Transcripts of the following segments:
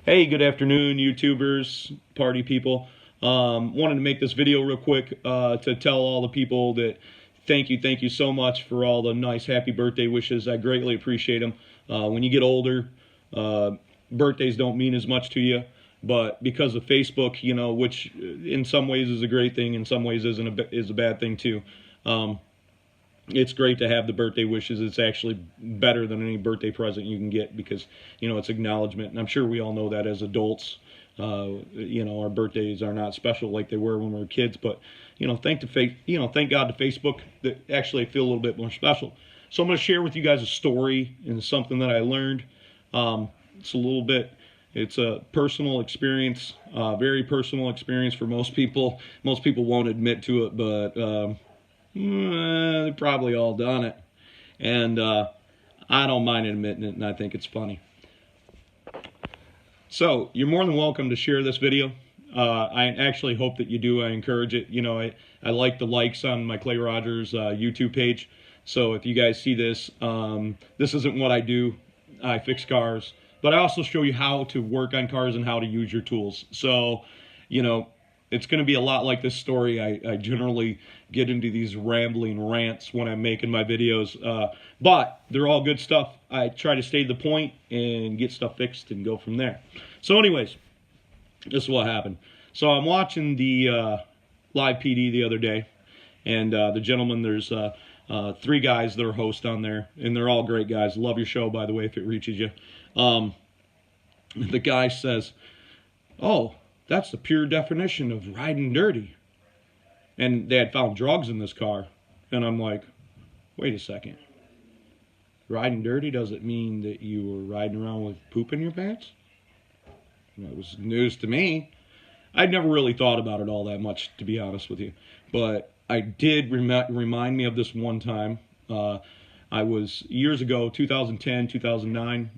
Hey, good afternoon, YouTubers, party people. Wanted to make this video real quick to tell all the people that thank you so much for all the nice happy birthday wishes. I greatly appreciate them. When you get older, birthdays don't mean as much to you, but because of Facebook, which in some ways is a great thing, in some ways is a bad thing too. It's great to have the birthday wishes. It's actually better than any birthday present you can get because, it's acknowledgement. And I'm sure we all know that as adults. Our birthdays are not special like they were when we were kids. But, thank God to Facebook that actually feel a little bit more special. So I'm going to share with you guys a story and something that I learned. It's a personal experience, very personal experience for most people. Most people won't admit to it, but they've probably all done it, and I don't mind admitting it, and I think it's funny. So you're more than welcome to share this video. I actually hope that you do. I encourage it. I like the likes on my Clay Rogers YouTube page. So if you guys see this, this isn't what I do. I fix cars, but I also show you how to work on cars and how to use your tools. So, it's going to be a lot like this story. I generally get into these rambling rants when I'm making my videos, but they're all good stuff. I try to stay to the point and get stuff fixed and go from there. So anyways, this is what happened. So I'm watching the live PD the other day, and the gentleman, there's 3 guys that are hosts on there, and they're all great guys. Love your show, by the way, if it reaches you. The guy says, "Oh, that's the pure definition of riding dirty." And they had found drugs in this car. And I'm like, wait a second. Riding dirty doesn't mean that you were riding around with poop in your pants? That was news to me. I'd never really thought about it all that much, to be honest with you. But I did remind me of this one time. I was years ago, 2010, 2009.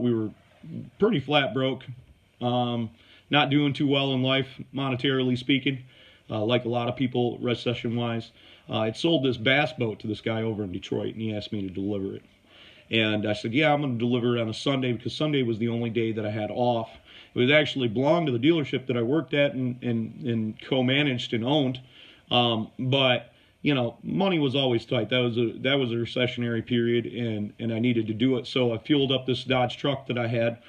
We were pretty flat broke. Not doing too well in life, monetarily speaking, like a lot of people, recession-wise. I'd sold this bass boat to this guy over in Detroit, and he asked me to deliver it. And I said, yeah, I'm going to deliver it on a Sunday, because Sunday was the only day that I had off. It was actually belonged to the dealership that I worked at and co-managed and owned. But, money was always tight. That was a recessionary period, and I needed to do it. So I fueled up this Dodge truck that I had,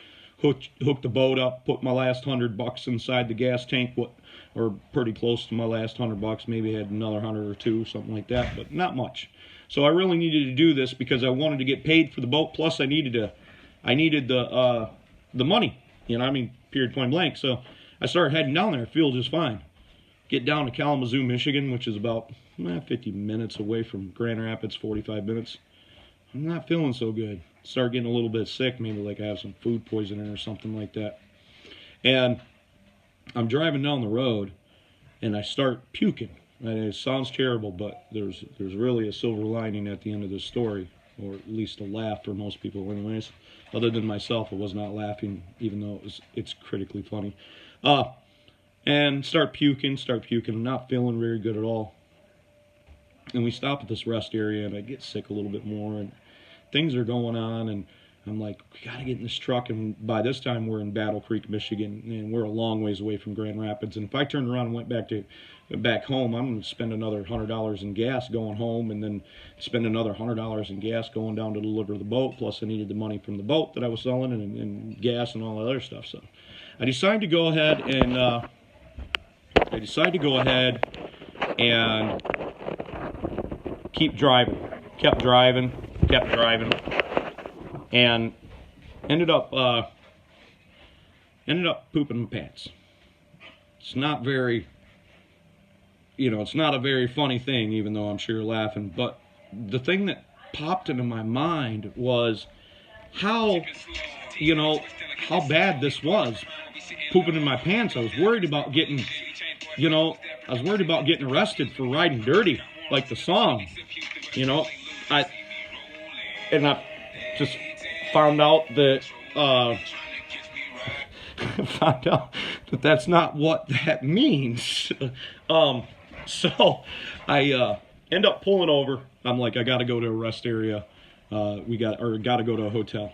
hooked the boat up, put my last $100 inside the gas tank, or pretty close to my last $100. Maybe I had another 100 or 2, something like that, but not much. So I really needed to do this because I wanted to get paid for the boat. Plus, I needed the money. Period, point blank. So I started heading down there. I feel just fine. Get down to Kalamazoo, Michigan, which is about 50 minutes away from Grand Rapids, 45 minutes. I'm not feeling so good. Start getting a little bit sick, maybe like I have some food poisoning or something like that. And I'm driving down the road, and I start puking. And it sounds terrible, but there's really a silver lining at the end of this story, or at least a laugh for most people anyways. Other than myself, I was not laughing, even though it's critically funny. And start puking. I'm not feeling very good at all. And we stop at this rest area, and I get sick a little bit more, and things are going on, and I'm like, we gotta get in this truck. And by this time we're in Battle Creek, Michigan, and we're a long ways away from Grand Rapids. And if I turned around and went back home, I'm gonna spend another $100 in gas going home, and then spend another $100 in gas going down to deliver the boat. Plus I needed the money from the boat that I was selling, and gas and all that other stuff. So I decided to go ahead and keep driving. Kept driving, and ended up pooping my pants. It's not very, it's not a very funny thing, even though I'm sure you're laughing. But the thing that popped into my mind was how bad this was, pooping in my pants. I was worried about getting, arrested for riding dirty, like the song. I just found out that that's not what that means. So I end up pulling over. I'm like, I got to go to a rest area. Got to go to a hotel.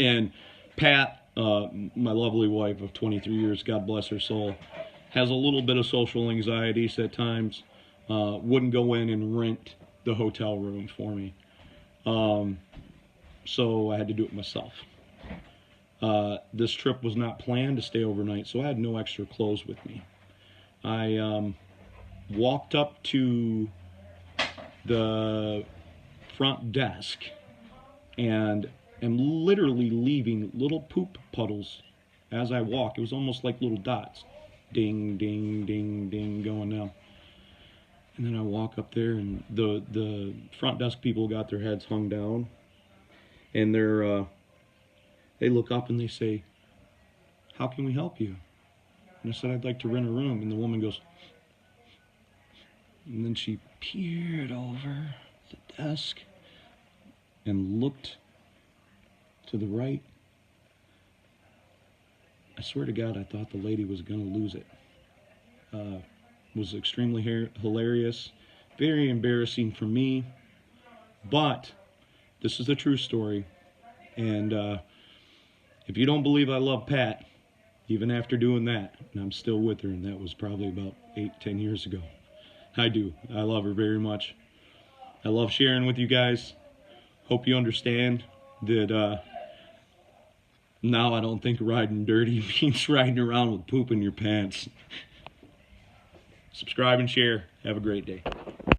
And Pat my lovely wife of 23 years, God bless her soul, has a little bit of social anxieties at times. Wouldn't go in and rent the hotel room for me. So I had to do it myself. This trip was not planned to stay overnight, so I had no extra clothes with me. I walked up to the front desk and am literally leaving little poop puddles as I walk. It was almost like little dots. Ding, ding, ding, ding, going down. And then I walk up there, and the front desk people got their heads hung down, and they look up and they say, "How can we help you?" And I said, "I'd like to rent a room." And the woman goes, and then she peered over the desk and looked to the right. I swear to God, I thought the lady was going to lose it. Was extremely hilarious, very embarrassing for me, but this is a true story. And if you don't believe I love Pat, even after doing that, and I'm still with her, and that was probably about 8-10 years ago, I do. I love her very much. I love sharing with you guys. Hope you understand that now I don't think riding dirty means riding around with poop in your pants. Subscribe and share. Have a great day.